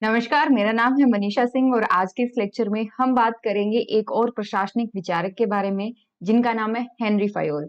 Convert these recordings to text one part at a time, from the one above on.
नमस्कार, मेरा नाम है मनीषा सिंह और आज के इस लेक्चर में हम बात करेंगे एक और प्रशासनिक विचारक के बारे में जिनका नाम है हेनरी फायोल।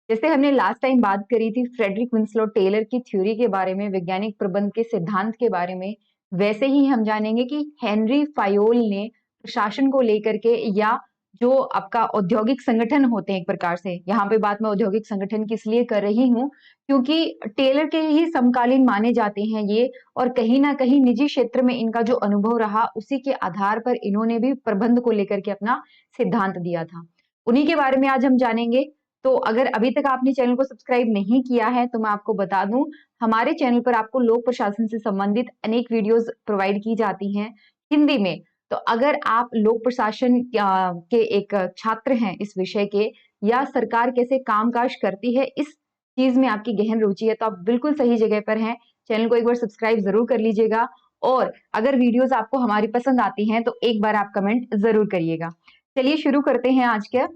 जैसे हमने लास्ट टाइम बात करी थी फ्रेडरिक विंसलो टेलर की थ्योरी के बारे में, वैज्ञानिक प्रबंध के सिद्धांत के बारे में, वैसे ही हम जानेंगे कि हेनरी फायोल ने प्रशासन को लेकर के या जो आपका औद्योगिक संगठन होते हैं एक प्रकार से, यहाँ पे बात मैं औद्योगिक संगठन की इसलिए कर रही हूँ क्योंकि टेलर के ही समकालीन माने जाते हैं ये, और कहीं ना कहीं निजी क्षेत्र में इनका जो अनुभव रहा उसी के आधार पर इन्होंने भी प्रबंध को लेकर के अपना सिद्धांत दिया था। उन्हीं के बारे में आज हम जानेंगे। तो अगर अभी तक आपने चैनल को सब्सक्राइब नहीं किया है तो मैं आपको बता दूं, हमारे चैनल पर आपको लोक प्रशासन से संबंधित अनेक वीडियोस प्रोवाइड की जाती हैं हिंदी में। तो अगर आप लोक प्रशासन के एक छात्र हैं इस विषय के, या सरकार कैसे कामकाज करती है इस चीज में आपकी गहन रुचि है, तो आप बिल्कुल सही जगह पर हैं। चैनल को एक बार सब्सक्राइब जरूर कर लीजिएगा, और अगर वीडियोस आपको हमारी पसंद आती हैं तो एक बार आप कमेंट जरूर करिएगा। चलिए शुरू करते हैं आज का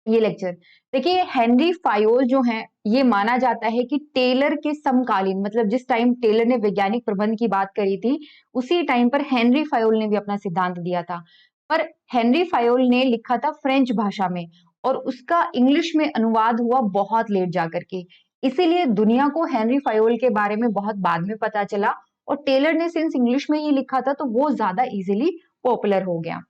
ये लेक्चर। देखिए, हेनरी फायोल जो है ये माना जाता है कि टेलर के समकालीन, मतलब जिस टाइम टेलर ने वैज्ञानिक प्रबंध की बात करी थी उसी टाइम पर हेनरी फायोल ने भी अपना सिद्धांत दिया था। पर हेनरी फायोल ने लिखा था फ्रेंच भाषा में, और उसका इंग्लिश में अनुवाद हुआ बहुत लेट जाकर के, इसीलिए दुनिया को हेनरी फायोल के बारे में बहुत बाद में पता चला। और टेलर ने सिंस इंग्लिश में ही लिखा था तो वो ज्यादा इजीली पॉपुलर हो गया।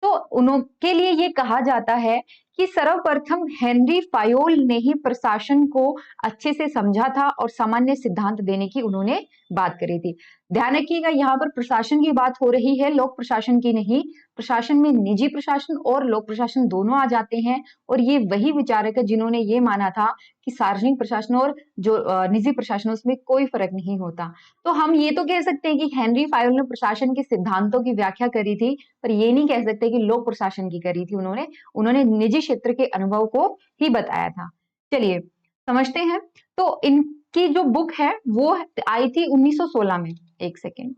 तो उनके लिए ये कहा जाता है कि सर्वप्रथम हेनरी फायोल ने ही प्रशासन को अच्छे से समझा था और सामान्य सिद्धांत देने की उन्होंने बात करी थी। ध्यान रखिएगा, यहाँ पर प्रशासन की बात हो रही है, लोक प्रशासन की नहीं। प्रशासन में निजी प्रशासन और लोक प्रशासन दोनों आ जाते हैं, और ये वही विचारक है जिन्होंने ये माना था कि सार्वजनिक प्रशासन और जो निजी प्रशासन उसमें कोई फर्क नहीं होता। तो हम ये तो कह सकते हैं कि हेनरी फायोल ने प्रशासन के सिद्धांतों की व्याख्या करी थी, पर ये नहीं कह सकते कि लोक प्रशासन की करी थी उन्होंने। उन्होंने निजी क्षेत्र के अनुभव को ही बताया था। चलिए समझते हैं। तो इनकी जो बुक है वो आई थी 1916 में। एक सेकेंड,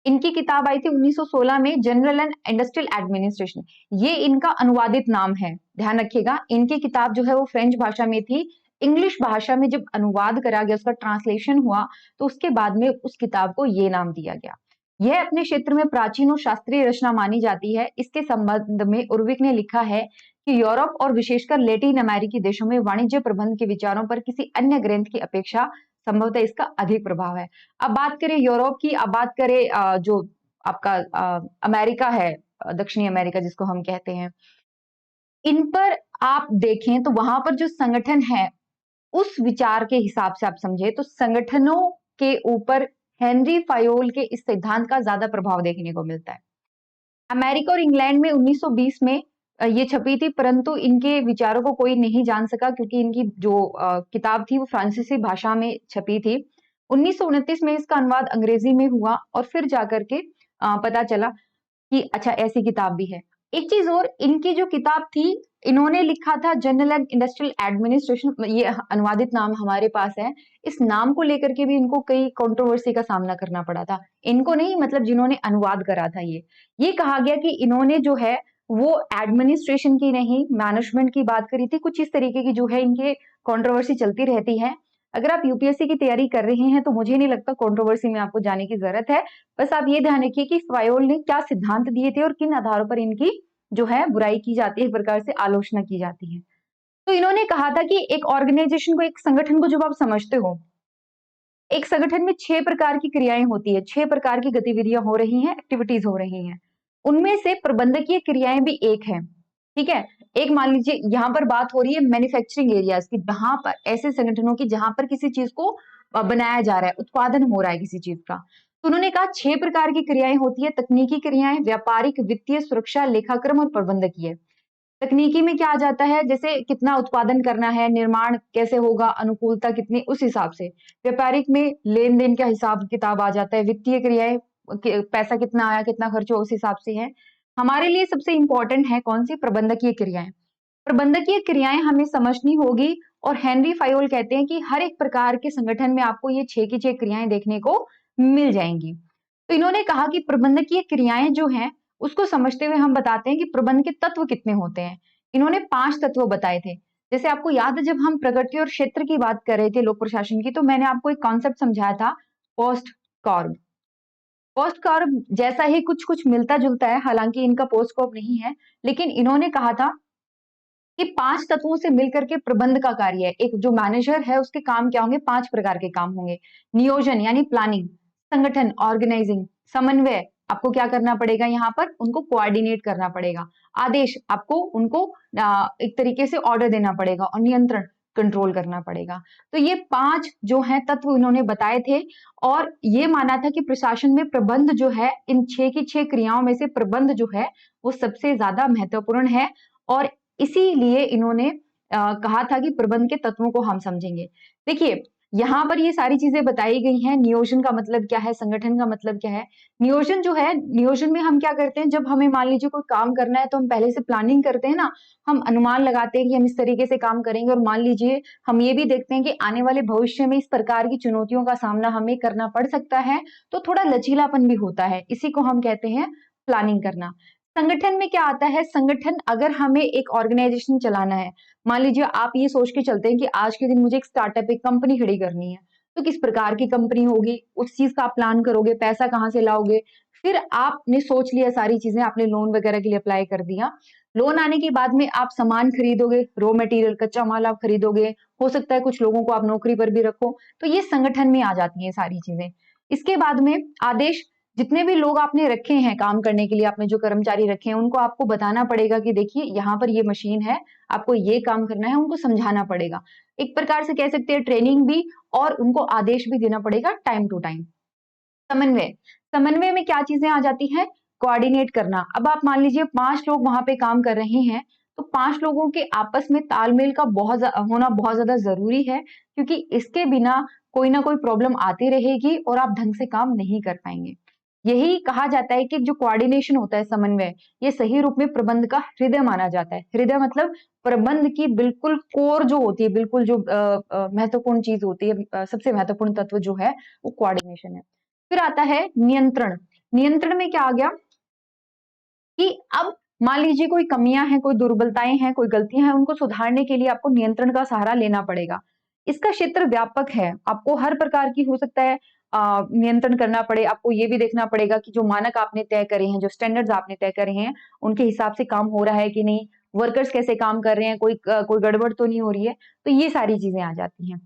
इनकी किताब आई थी 1916 में, जनरल एंड इंडस्ट्रियल एडमिनिस्ट्रेशन। ये इनका अनुवादित नाम है, ध्यान रखिएगा। इनकी किताब जो है वो फ्रेंच भाषा में थी। इंग्लिश भाषा में जब अनुवाद करा गया, उसका ट्रांसलेशन हुआ, तो उसके बाद में उस किताब को ये नाम दिया गया। यह अपने क्षेत्र में प्राचीन और शास्त्रीय रचना मानी जाती है। इसके संबंध में उर्विक ने लिखा है कि यूरोप और विशेषकर लैटिन अमेरिकी देशों में वाणिज्य प्रबंध के विचारों पर किसी अन्य ग्रंथ की अपेक्षा संभवतः इसका अधिक प्रभाव है। अब बात करें यूरोप की, अब बात करें जो आपका अमेरिका है, दक्षिणी अमेरिका जिसको हम कहते हैं, इन पर आप देखें तो वहां पर जो संगठन है उस विचार के हिसाब से आप समझे तो संगठनों के ऊपर हेनरी फायोल के इस सिद्धांत का ज्यादा प्रभाव देखने को मिलता है। अमेरिका और इंग्लैंड में 1920 में ये छपी थी, परंतु इनके विचारों को कोई नहीं जान सका क्योंकि इनकी जो किताब थी वो फ्रांसीसी भाषा में छपी थी। 1929 में इसका अनुवाद अंग्रेजी में हुआ, और फिर जाकर के पता चला कि अच्छा ऐसी किताब भी है। एक चीज और, इनकी जो किताब थी इन्होंने लिखा था जनरल एंड इंडस्ट्रियल एडमिनिस्ट्रेशन, ये अनुवादित नाम हमारे पास है। इस नाम को लेकर के भी इनको कई कंट्रोवर्सी का सामना करना पड़ा था। इनको नहीं, मतलब जिन्होंने अनुवाद करा था ये कहा गया कि इन्होंने जो है वो एडमिनिस्ट्रेशन की नहीं मैनेजमेंट की बात करी थी। कुछ इस तरीके की जो है इनके कंट्रोवर्सी चलती रहती है। अगर आप यूपीएससी की तैयारी कर रहे हैं तो मुझे नहीं लगता कंट्रोवर्सी में आपको जाने की जरूरत है। बस आप ये ध्यान रखिए कि फायोल ने क्या सिद्धांत दिए थे और किन आधारों पर इनकी जो है बुराई की जाती है, एक प्रकार से आलोचना की जाती है। तो इन्होंने कहा था कि एक ऑर्गेनाइजेशन को, एक संगठन को जब आप समझते हो, एक संगठन में 6 प्रकार की क्रियाएं होती है, 6 प्रकार की गतिविधियां हो रही हैं, एक्टिविटीज हो रही हैं। उनमें से प्रबंधकीय क्रियाएं भी एक है। ठीक है, एक मान लीजिए यहाँ पर बात हो रही है मैन्युफैक्चरिंग एरियाज की, जहां पर ऐसे संगठनों की जहां पर किसी चीज को बनाया जा रहा है, उत्पादन हो रहा है किसी चीज का। तो उन्होंने कहा 6 प्रकार की क्रियाएं होती है, तकनीकी क्रियाएं, व्यापारिक, वित्तीय, सुरक्षा, लेखाक्रम और प्रबंधकीय। तकनीकी में क्या आ जाता है, जैसे कितना उत्पादन करना है, निर्माण कैसे होगा, अनुकूलता कितनी, उस हिसाब से। व्यापारिक में लेन देन का हिसाब किताब आ जाता है। वित्तीय क्रियाएं, पैसा कितना आया कितना खर्च हो, उस हिसाब से है। हमारे लिए सबसे इंपॉर्टेंट है कौन सी, प्रबंधकीय क्रियाएं। प्रबंधकीय क्रियाएं हमें समझनी होगी, और हेनरी फायोल कहते हैं कि हर एक प्रकार के संगठन में आपको ये 6 की 6 क्रियाएं देखने को मिल जाएंगी। तो इन्होंने कहा कि प्रबंधकीय क्रियाएं जो हैं उसको समझते हुए हम बताते हैं कि प्रबंध के तत्व कितने होते हैं। इन्होंने 5 तत्व बताए थे। जैसे आपको याद है जब हम प्रगति और क्षेत्र की बात कर रहे थे लोक प्रशासन की, तो मैंने आपको एक कॉन्सेप्ट समझाया था, पोस्ट कॉर्ब। पोस्ट कॉर्प जैसा ही कुछ कुछ मिलता जुलता है, हालांकि इनका पोस्ट कॉर्प नहीं है, लेकिन इन्होंने कहा था कि 5 तत्वों से मिलकर के प्रबंध का कार्य है। एक जो मैनेजर है उसके काम क्या होंगे? 5 प्रकार के काम होंगे। नियोजन यानी प्लानिंग, संगठन ऑर्गेनाइजिंग, समन्वय आपको क्या करना पड़ेगा? यहाँ पर उनको कोऑर्डिनेट करना पड़ेगा। आदेश आपको उनको एक तरीके से ऑर्डर देना पड़ेगा, और नियंत्रण कंट्रोल करना पड़ेगा। तो ये 5 जो है तत्व इन्होंने बताए थे, और ये माना था कि प्रशासन में प्रबंध जो है, इन 6 की 6 क्रियाओं में से प्रबंध जो है वो सबसे ज्यादा महत्वपूर्ण है। और इसीलिए इन्होंने कहा था कि प्रबंध के तत्वों को हम समझेंगे। देखिए, यहाँ पर ये सारी चीजें बताई गई हैं। नियोजन का मतलब क्या है? संगठन का मतलब क्या है? नियोजन जो है, नियोजन में हम क्या करते हैं, जब हमें मान लीजिए कोई काम करना है तो हम पहले से प्लानिंग करते हैं ना, हम अनुमान लगाते हैं कि हम इस तरीके से काम करेंगे, और मान लीजिए हम ये भी देखते हैं कि आने वाले भविष्य में इस प्रकार की चुनौतियों का सामना हमें करना पड़ सकता है, तो थोड़ा लचीलापन भी होता है। इसी को हम कहते हैं प्लानिंग करना। संगठन में क्या आता है? संगठन, अगर हमें एक ऑर्गेनाइजेशन चलाना है, मान लीजिए आप ये सोच के चलते हैं कि आज के दिन मुझे एक स्टार्टअप, एक कंपनी खड़ी करनी है, तो किस प्रकार की कंपनी होगी, उस चीज का आप प्लान करोगे, पैसा कहाँ से लाओगे। फिर आपने सोच लिया सारी चीजें, आपने लोन वगैरह के लिए अप्लाई कर दिया। लोन आने के बाद में आप सामान खरीदोगे, रॉ मटेरियल, कच्चा माल आप खरीदोगे, हो सकता है कुछ लोगों को आप नौकरी पर भी रखो, तो ये संगठन में आ जाती है सारी चीजें। इसके बाद में आदेश, जितने भी लोग आपने रखे हैं काम करने के लिए, आपने जो कर्मचारी रखे हैं, उनको आपको बताना पड़ेगा कि देखिए यहाँ पर ये मशीन है, आपको ये काम करना है, उनको समझाना पड़ेगा। एक प्रकार से कह सकते हैं ट्रेनिंग भी, और उनको आदेश भी देना पड़ेगा टाइम टू टाइम। समन्वय, समन्वय में क्या चीजें आ जाती हैं? कोऑर्डिनेट करना। अब आप मान लीजिए 5 लोग वहां पे काम कर रहे हैं, तो 5 लोगों के आपस में तालमेल का होना बहुत ज्यादा जरूरी है, क्योंकि इसके बिना कोई ना कोई प्रॉब्लम आती रहेगी और आप ढंग से काम नहीं कर पाएंगे। यही कहा जाता है कि जो कोऑर्डिनेशन होता है, समन्वय, ये सही रूप में प्रबंध का हृदय माना जाता है। हृदय मतलब प्रबंध की बिल्कुल कोर जो होती है, बिल्कुल जो महत्वपूर्ण चीज होती है, सबसे महत्वपूर्ण तत्व जो है वो कोऑर्डिनेशन है। फिर आता है नियंत्रण। नियंत्रण में क्या आ गया कि अब मान लीजिए कोई कमियां हैं, कोई दुर्बलताएं हैं, कोई गलतियां हैं, उनको सुधारने के लिए आपको नियंत्रण का सहारा लेना पड़ेगा। इसका क्षेत्र व्यापक है, आपको हर प्रकार की हो सकता है नियंत्रण करना पड़े। आपको ये भी देखना पड़ेगा कि जो मानक आपने तय करे हैं, जो स्टैंडर्ड्स आपने तय करे हैं, उनके हिसाब से काम हो रहा है कि नहीं, वर्कर्स कैसे काम कर रहे हैं, कोई गड़बड़ तो नहीं हो रही है। तो ये सारी चीजें आ जाती हैं।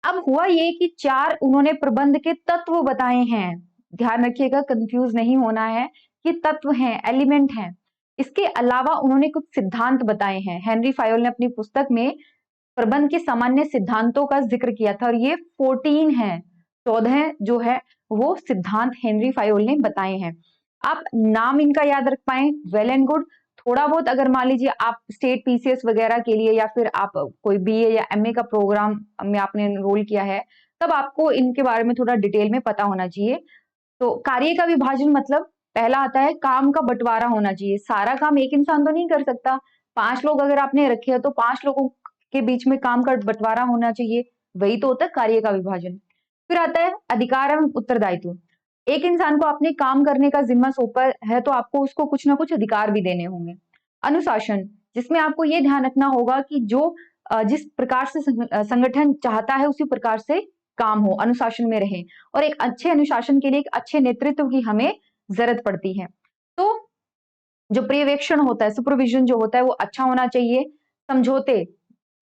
अब हुआ ये कि 4 उन्होंने प्रबंध के तत्व बताए हैं। ध्यान रखिएगा, कंफ्यूज नहीं होना है, कि तत्व हैं, एलिमेंट हैं। इसके अलावा उन्होंने कुछ सिद्धांत बताए हैं। हेनरी फायोल ने अपनी पुस्तक में प्रबंध के सामान्य सिद्धांतों का जिक्र किया था, और ये 14 हैं, 14 जो है वो सिद्धांत हेनरी फायोल ने बताए हैं। आप नाम इनका याद रख पाए, वेल एंड गुड। थोड़ा बहुत अगर मान लीजिए आप स्टेट पीसीएस वगैरह के लिए, या फिर आप कोई बीए या एमए का प्रोग्राम में आपने एनरोल किया है, तब आपको इनके बारे में थोड़ा डिटेल में पता होना चाहिए। तो कार्य का विभाजन मतलब, पहला आता है काम का बंटवारा होना चाहिए। सारा काम एक इंसान तो नहीं कर सकता। 5 लोग अगर आपने रखे हैं, तो 5 लोगों के बीच में काम का बंटवारा होना चाहिए, वही तो होता है कार्य का विभाजन। फिर आता है अधिकार एवं उत्तरदायित्व। एक इंसान को अपने काम करने का जिम्मा सौंपा है, तो आपको उसको कुछ ना कुछ अधिकार भी देने होंगे। अनुशासन, जिसमें आपको ये ध्यान रखना होगा कि जो जिस प्रकार से संगठन चाहता है उसी प्रकार से काम हो, अनुशासन में रहे। और एक अच्छे अनुशासन के लिए एक अच्छे नेतृत्व की हमें जरूरत पड़ती है। तो जो पर्यवेक्षण होता है, सुपरविजन जो होता है, वो अच्छा होना चाहिए। समझौते,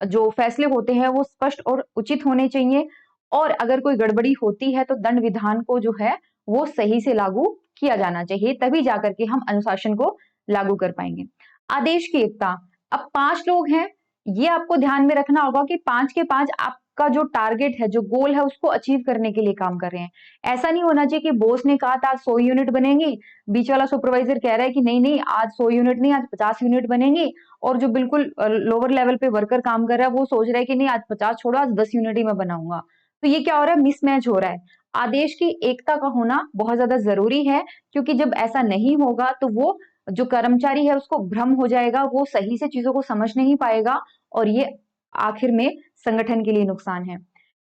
जो फैसले होते हैं वो स्पष्ट और उचित होने चाहिए। और अगर कोई गड़बड़ी होती है तो दंड विधान को जो है वो सही से लागू किया जाना चाहिए, तभी जाकर के हम अनुशासन को लागू कर पाएंगे। आदेश की एकता। अब 5 लोग हैं, ये आपको ध्यान में रखना होगा कि 5 के 5 आपका जो टारगेट है, जो गोल है, उसको अचीव करने के लिए काम कर रहे हैं। ऐसा नहीं होना चाहिए कि बॉस ने कहा था आज 100 यूनिट बनेंगी, बीच वाला सुपरवाइजर कह रहा है कि नहीं नहीं आज 100 यूनिट नहीं, आज 50 यूनिट बनेंगी, और जो बिल्कुल लोअर लेवल पे वर्कर काम कर रहा है वो सोच रहा है कि नहीं आज 50 छोड़ो, आज 10 यूनिट ही मैं बनाऊंगा। तो ये क्या हो रहा है? मिसमैच हो रहा है। आदेश की एकता का होना बहुत ज्यादा जरूरी है, क्योंकि जब ऐसा नहीं होगा तो वो जो कर्मचारी है उसको भ्रम हो जाएगा, वो सही से चीजों को समझ नहीं पाएगा, और ये आखिर में संगठन के लिए नुकसान है।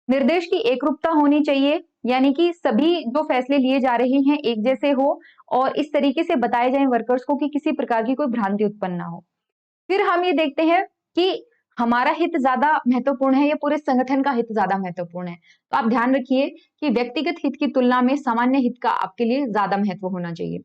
निर्देश की एकरूपता होनी चाहिए, यानी कि सभी जो फैसले लिए जा रहे हैं एक जैसे हो, और इस तरीके से बताए जाए वर्कर्स को कि किसी प्रकार की कोई भ्रांति उत्पन्न ना हो। फिर हम ये देखते हैं कि हमारा हित ज्यादा महत्वपूर्ण है या पूरे संगठन का हित ज्यादा महत्वपूर्ण है? तो आप ध्यान रखिए कि व्यक्तिगत हित की तुलना में सामान्य हित का आपके लिए ज्यादा महत्व होना चाहिए।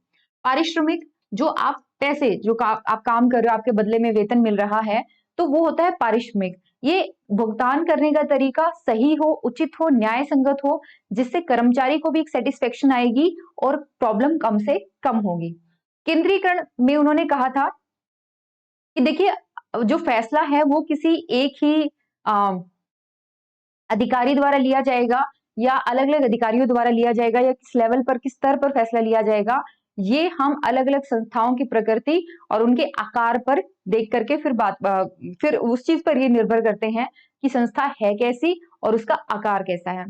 पारिश्रमिक, जो आप पैसे आप काम कर रहे हो, आपके बदले में वेतन मिल रहा है, तो वो होता है पारिश्रमिक। ये भुगतान करने का तरीका सही हो, उचित हो, न्याय संगत हो, जिससे कर्मचारी को भी एक सेटिस्फेक्शन आएगी और प्रॉब्लम कम से कम होगी। केंद्रीकरण में उन्होंने कहा था कि देखिए, जो फैसला है वो किसी एक ही अधिकारी द्वारा लिया जाएगा या अलग-अलग अधिकारियों द्वारा लिया जाएगा या किस लेवल पर, किस स्तर पर फैसला लिया जाएगा, ये हम अलग-अलग संस्थाओं की प्रकृति और उनके आकार पर देख करके फिर उस चीज पर ये निर्भर करते हैं कि संस्था है कैसी और उसका आकार कैसा है।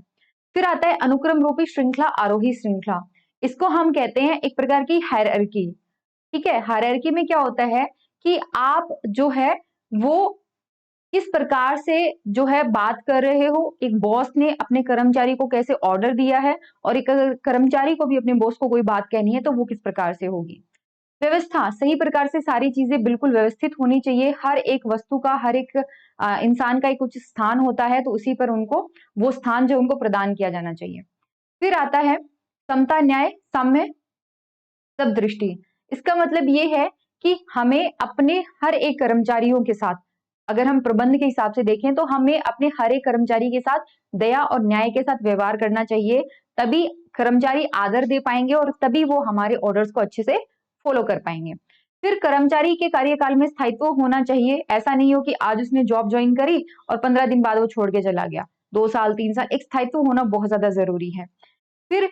फिर आता है अनुक्रम रूपी श्रृंखला, आरोही श्रृंखला। इसको हम कहते हैं एक प्रकार की हायरार्की। ठीक है, हायरार्की में क्या होता है कि आप जो है वो किस प्रकार से जो है बात कर रहे हो, एक बॉस ने अपने कर्मचारी को कैसे ऑर्डर दिया है और एक अगर कर्मचारी को भी अपने बॉस को कोई बात कहनी है तो वो किस प्रकार से होगी। व्यवस्था, सही प्रकार से सारी चीजें बिल्कुल व्यवस्थित होनी चाहिए। हर एक वस्तु का, हर एक इंसान का एक कुछ स्थान होता है, तो उसी पर उनको वो स्थान जो उनको प्रदान किया जाना चाहिए। फिर आता है समता, न्याय, साम्य, दृष्टि। इसका मतलब ये है कि हमें अपने हर एक कर्मचारियों के साथ, अगर हम प्रबंध के हिसाब से देखें तो हमें अपने हर एक कर्मचारी के साथ दया और न्याय के साथ व्यवहार करना चाहिए। तभी कर्मचारी आदर दे पाएंगे और तभी वो हमारे ऑर्डर्स को अच्छे से फॉलो कर पाएंगे। फिर कर्मचारी के कार्यकाल में स्थायित्व होना चाहिए। ऐसा नहीं हो कि आज उसने जॉब ज्वाइन करी और 15 दिन बाद वो छोड़ के चला गया। 2 साल, 3 साल, एक स्थायित्व होना बहुत ज्यादा जरूरी है। फिर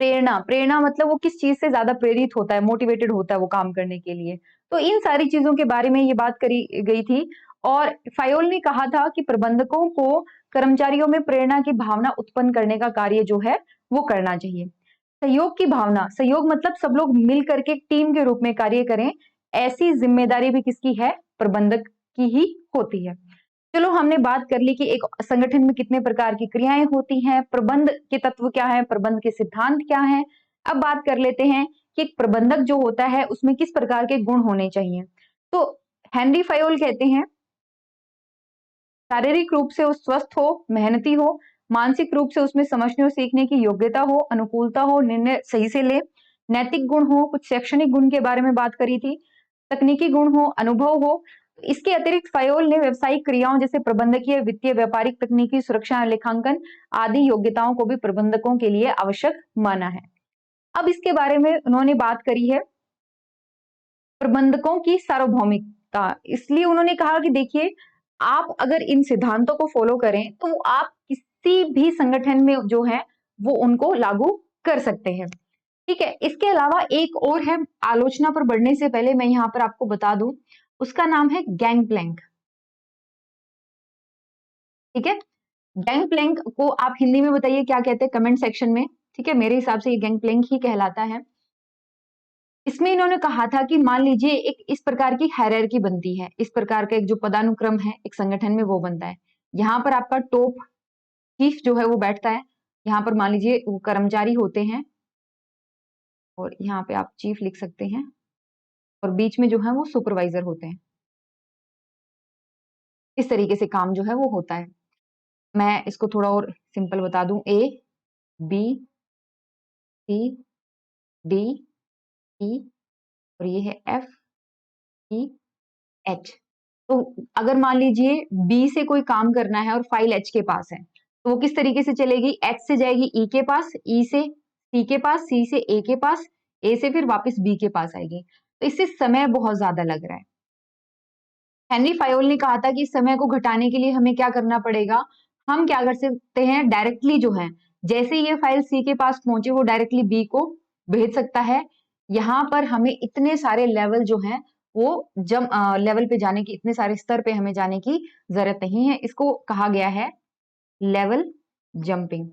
प्रेरणा, प्रेरणा मतलब वो किस चीज से ज्यादा प्रेरित होता है, मोटिवेटेड होता है वो काम करने के लिए। तो इन सारी चीजों के बारे में ये बात करी गई थी और फायोल ने कहा था कि प्रबंधकों को कर्मचारियों में प्रेरणा की भावना उत्पन्न करने का कार्य जो है वो करना चाहिए। सहयोग की भावना, सहयोग मतलब सब लोग मिल करके टीम के रूप में कार्य करें, ऐसी जिम्मेदारी भी किसकी है? प्रबंधक की ही होती है। चलो, हमने बात कर ली कि एक संगठन में कितने प्रकार की क्रियाएं होती हैं, प्रबंध के तत्व क्या है, प्रबंध के सिद्धांत क्या है। अब बात कर लेते हैं कि एक प्रबंधक जो होता है उसमें किस प्रकार के गुण होने चाहिए। तो हेनरी फयोल कहते हैं शारीरिक रूप से वो स्वस्थ हो, मेहनती हो, मानसिक रूप से उसमें समझने और सीखने की योग्यता हो, अनुकूलता हो, निर्णय सही से ले, नैतिक गुण हो, कुछ शैक्षणिक गुण के बारे में बात करी थी, तकनीकी गुण हो, अनुभव हो। इसके अतिरिक्त फयोल ने व्यवसायिक क्रियाओं जैसे प्रबंधकीय, वित्तीय, व्यापारिक, तकनीकी, सुरक्षा, लेखांकन आदि योग्यताओं को भी प्रबंधकों के लिए आवश्यक माना है। अब इसके बारे में उन्होंने बात करी है प्रबंधकों की सार्वभौमिकता। इसलिए उन्होंने कहा कि देखिए, आप अगर इन सिद्धांतों को फॉलो करें तो आप किसी भी संगठन में जो है वो उनको लागू कर सकते हैं। ठीक है, इसके अलावा एक और है, आलोचना पर बढ़ने से पहले मैं यहाँ पर आपको बता दूं, उसका नाम है गैंगप्लैंक। ठीक है, गैंगप्लैंक को आप हिंदी में बताइए क्या कहते हैं कमेंट सेक्शन में। ठीक है, मेरे हिसाब से ये गैंगप्लैंक ही कहलाता है। इसमें इन्होंने कहा था कि मान लीजिए एक इस प्रकार की हायरार्की बनती है, इस प्रकार का एक जो पदानुक्रम है एक संगठन में वो बनता है। यहाँ पर आपका टॉप चीफ जो है वो बैठता है, यहाँ पर मान लीजिए वो कर्मचारी होते हैं और यहाँ पे आप चीफ लिख सकते हैं और बीच में जो है वो सुपरवाइजर होते हैं। इस तरीके से काम जो है वो होता है। मैं इसको थोड़ा और सिंपल बता दूं, ए, बी, सी, डी, ई और ये है एफ, ई, एच। तो अगर मान लीजिए बी से कोई काम करना है और फाइल एच के पास है, तो वो किस तरीके से चलेगी? एच से जाएगी ई के पास, ई से सी के पास, सी से ए के पास, ए से फिर वापस बी के पास आएगी। तो इससे समय बहुत ज्यादा लग रहा है। हेनरी फायोल ने कहा था कि इस समय को घटाने के लिए हमें क्या करना पड़ेगा? हम क्या कर सकते हैं, डायरेक्टली जो है, जैसे ये फाइल सी के पास पहुंचे वो डायरेक्टली बी को भेज सकता है। यहाँ पर हमें इतने सारे लेवल जो हैं वो लेवल पे जाने की, इतने सारे स्तर पे हमें जाने की जरूरत नहीं है। इसको कहा गया है लेवल जंपिंग,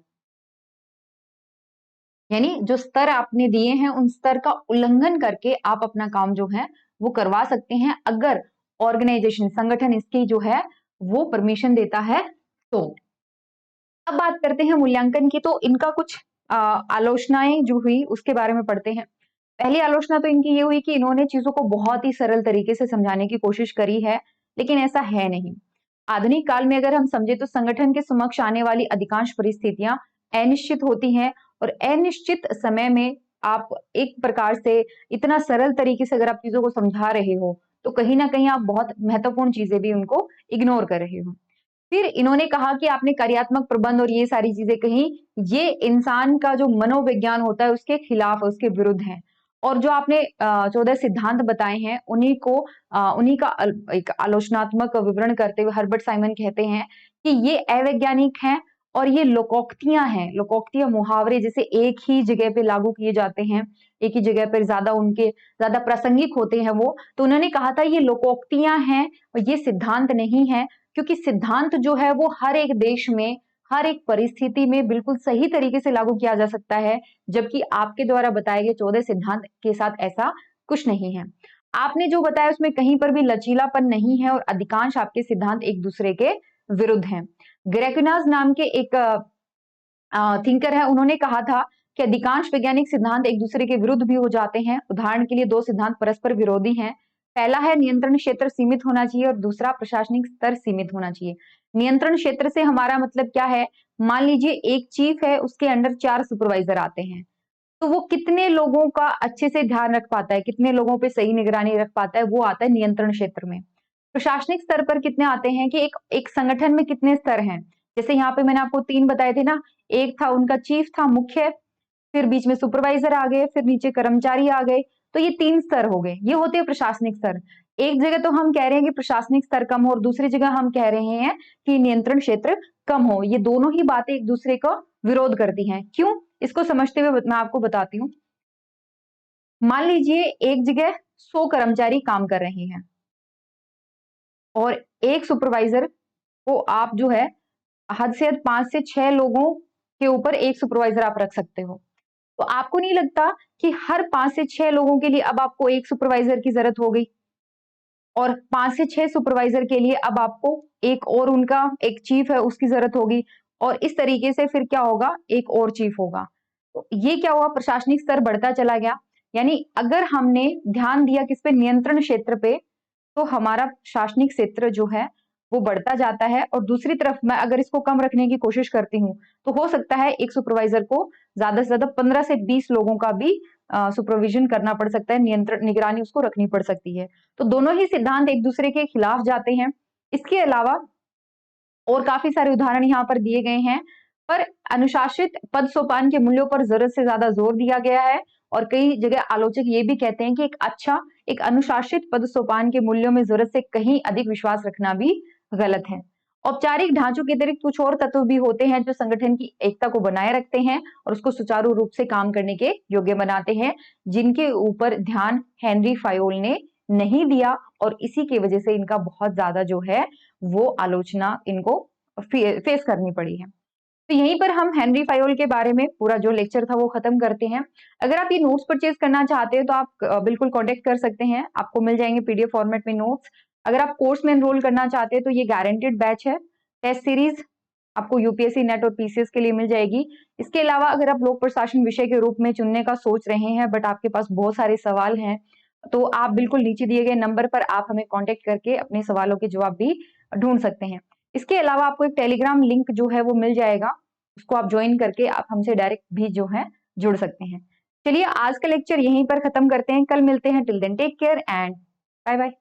यानी जो स्तर आपने दिए हैं उन स्तर का उल्लंघन करके आप अपना काम जो है वो करवा सकते हैं, अगर ऑर्गेनाइजेशन, संगठन इसकी जो है वो परमिशन देता है तो। अब बात करते हैं मूल्यांकन की। तो इनका कुछ आलोचनाएं जो हुई उसके बारे में पढ़ते हैं। पहली आलोचना तो इनकी ये हुई कि इन्होंने चीजों को बहुत ही सरल तरीके से समझाने की कोशिश करी है, लेकिन ऐसा है नहीं। आधुनिक काल में अगर हम समझे तो संगठन के समक्ष आने वाली अधिकांश परिस्थितियां अनिश्चित होती हैं, और अनिश्चित समय में आप एक प्रकार से इतना सरल तरीके से अगर आप चीजों को समझा रहे हो, तो कहीं ना कहीं आप बहुत महत्वपूर्ण चीजें भी उनको इग्नोर कर रहे हो। फिर इन्होंने कहा कि आपने कार्यात्मक प्रबंध और ये सारी चीजें कही, ये इंसान का जो मनोविज्ञान होता है उसके खिलाफ है, उसके विरुद्ध है। और जो आपने 14 सिद्धांत बताए हैं, उन्हीं का एक आलोचनात्मक विवरण करते हुए हर्बर्ट साइमन कहते हैं कि ये अवैज्ञानिक हैं और ये लोकोक्तियां हैं। लोकोक्तियां मुहावरे जैसे एक ही जगह पे लागू किए जाते हैं, एक ही जगह पर ज्यादा प्रासंगिक होते हैं वो। तो उन्होंने कहा था ये लोकोक्तियां हैं और ये सिद्धांत नहीं है, क्योंकि सिद्धांत जो है वो हर एक देश में, हर एक परिस्थिति में बिल्कुल सही तरीके से लागू किया जा सकता है, जबकि आपके द्वारा बताए गए 14 सिद्धांत के साथ ऐसा कुछ नहीं है। आपने जो बताया उसमें कहीं पर भी लचीलापन नहीं है, और अधिकांश आपके सिद्धांत एक दूसरे के विरुद्ध हैं। ग्रेकुनाज नाम के एक थिंकर है, उन्होंने कहा था कि अधिकांश वैज्ञानिक सिद्धांत एक दूसरे के विरुद्ध भी हो जाते हैं। उदाहरण के लिए 2 सिद्धांत परस्पर विरोधी हैं। पहला है नियंत्रण क्षेत्र सीमित होना चाहिए, और दूसरा प्रशासनिक स्तर सीमित होना चाहिए। नियंत्रण क्षेत्र से हमारा मतलब क्या है? मान लीजिए एक चीफ है, उसके अंडर 4 सुपरवाइजर आते हैं, तो वो कितने लोगों का अच्छे से ध्यान रख पाता है, कितने लोगों पे सही निगरानी रख पाता है, वो आता है नियंत्रण क्षेत्र में। प्रशासनिक स्तर पर कितने आते हैं कि एक एक संगठन में कितने स्तर हैं। जैसे यहाँ पे मैंने आपको 3 बताए थे ना, एक था उनका चीफ था, मुख्य, फिर बीच में सुपरवाइजर आ गए, फिर नीचे कर्मचारी आ गए, तो ये 3 स्तर हो गए, ये होते हैं प्रशासनिक स्तर। एक जगह तो हम कह रहे हैं कि प्रशासनिक स्तर कम हो, और दूसरी जगह हम कह रहे हैं कि नियंत्रण क्षेत्र कम हो। ये दोनों ही बातें एक दूसरे का विरोध करती हैं। क्यों? इसको समझते हुए मैं आपको बताती हूँ। मान लीजिए एक जगह 100 कर्मचारी काम कर रहे हैं, और एक सुपरवाइजर को आप जो है हद से हद 5 से 6 लोगों के ऊपर एक सुपरवाइजर आप रख सकते हो। तो आपको नहीं लगता कि हर 5 से 6 लोगों के लिए अब आपको एक सुपरवाइजर की जरूरत हो गई, और 5 से 6 सुपरवाइजर के लिए अब आपको एक और उनका एक चीफ है उसकी जरूरत होगी, और इस तरीके से फिर क्या होगा, एक और चीफ होगा। तो ये क्या हुआ, प्रशासनिक स्तर बढ़ता चला गया। यानी अगर हमने ध्यान दिया किस पे, नियंत्रण क्षेत्र पे, तो हमारा प्रशासनिक क्षेत्र जो है वो बढ़ता जाता है। और दूसरी तरफ मैं अगर इसको कम रखने की कोशिश करती हूँ, तो हो सकता है एक सुपरवाइजर को ज्यादा से ज्यादा 15 से 20 लोगों का भी सुपरविजन करना पड़ सकता है, नियंत्रण निगरानी उसको रखनी पड़ सकती है। तो दोनों ही सिद्धांत एक दूसरे के खिलाफ जाते हैं। इसके अलावा और काफी सारे उदाहरण यहाँ पर दिए गए हैं, पर अनुशासित पद सोपान के मूल्यों पर जरूरत से ज्यादा जोर दिया गया है। और कई जगह आलोचक ये भी कहते हैं कि एक अनुशासित पद सोपान के मूल्यों में जरूरत से कहीं अधिक विश्वास रखना भी गलत है। औपचारिक ढांचों के अतिरिक्त कुछ और तत्व भी होते हैं जो संगठन की एकता को बनाए रखते हैं और उसको सुचारू रूप से काम करने के योग्य बनाते हैं, जिनके ऊपर ध्यान हेनरी फायोल ने नहीं दिया, और इसी की वजह से इनका बहुत ज्यादा जो है वो आलोचना इनको फेस करनी पड़ी है। तो यहीं पर हम हेनरी फायोल के बारे में पूरा जो लेक्चर था वो खत्म करते हैं। अगर आप ये नोट्स परचेज करना चाहते हैं तो आप बिल्कुल कांटेक्ट कर सकते हैं, आपको मिल जाएंगे पीडीएफ फॉर्मेट में नोट्स। अगर आप कोर्स में एनरोल करना चाहते हैं तो ये गारंटेड बैच है, टेस्ट सीरीज आपको यूपीएससी नेट और पीसीएस के लिए मिल जाएगी। इसके अलावा अगर आप लोक प्रशासन विषय के रूप में चुनने का सोच रहे हैं बट आपके पास बहुत सारे सवाल हैं, तो आप बिल्कुल नीचे दिए गए नंबर पर आप हमें कांटेक्ट करके अपने सवालों के जवाब भी ढूंढ सकते हैं। इसके अलावा आपको एक टेलीग्राम लिंक जो है वो मिल जाएगा, उसको आप ज्वाइन करके आप हमसे डायरेक्ट भी जो है जुड़ सकते हैं। चलिए आज का लेक्चर यहीं पर खत्म करते हैं, कल मिलते हैं। Till then take care and bye bye.